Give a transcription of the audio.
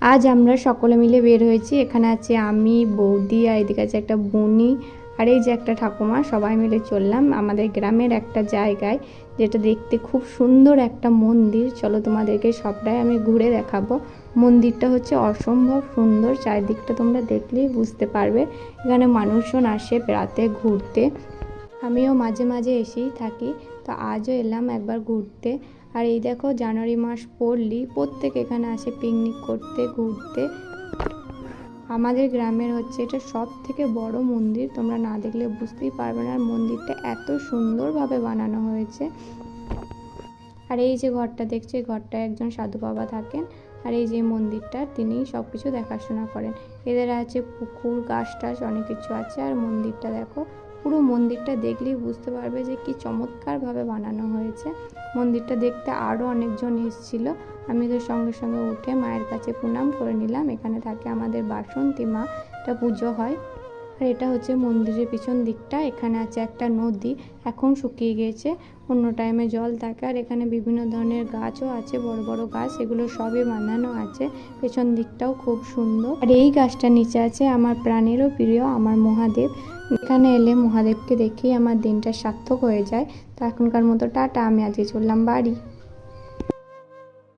আজ আমরা সকলে মিলে বের হয়েছি। এখানে আছে আমি, বৌদি, আর এদিকে আছে একটা বুনি, আর এই যে একটা ঠাকুমা। সবাই মিলে চললাম আমাদের গ্রামের একটা জায়গায়, যেটা দেখতে খুব সুন্দর একটা মন্দির। চলো তোমাদেরকে সবটাই আমি ঘুরে দেখাবো। মন্দিরটা হচ্ছে অসম্ভব সুন্দর, চারিদিকটা তোমরা দেখলেই বুঝতে পারবে। এখানে মানুষজন আসে বেড়াতে, ঘুরতে। আমিও মাঝে মাঝে এসেই থাকি, তো আজও এলাম একবার ঘুরতে। আর এই দেখো, জানুয়ারি মাস পড়লেই প্রত্যেক এখানে আসে পিকনিক করতে, ঘুরতে। আমাদের গ্রামের হচ্ছে এটা সব থেকে বড় মন্দির, তোমরা না দেখলে বুঝতেই পারবে না। আর মন্দিরটা এত সুন্দরভাবে বানানো হয়েছে। আর এই যে ঘরটা দেখছো, এই ঘরটায় একজন সাধু বাবা থাকেন। আর এই যে মন্দিরটা, তিনি সব কিছু দেখাশোনা করেন। এদের আছে পুকুর, গাছ টাছ অনেক কিছু আছে। আর মন্দিরটা দেখো, পুরো মন্দিরটা দেখলেই বুঝতে পারবে যে কি চমৎকারভাবে বানানো হয়েছে। মন্দিরটা দেখতে আরও অনেকজন এসেছিল। আমি ওদের সঙ্গে সঙ্গে উঠে মায়ের কাছে প্রণাম করে নিলাম। এখানে থাকে আমাদের বাসন্তী মা, এটা পুজো হয়। আর এটা হচ্ছে মন্দিরের পিছন দিকটা। এখানে আছে একটা নদী, এখন শুকিয়ে গিয়েছে, অন্য টাইমে জল থাকে। আর এখানে বিভিন্ন ধরনের গাছও আছে, বড় বড় গাছ, এগুলো সবই বাঁধানো আছে। পেছন দিকটাও খুব সুন্দর। আর এই গাছটার নিচে আছে আমার প্রাণেরও প্রিয়, আমার মহাদেব। এখানে এলে মহাদেবকে দেখেই আমার দিনটা সার্থক হয়ে যায়। তো এখনকার মতো টাটা, আমি আজকে চললাম বাড়ি।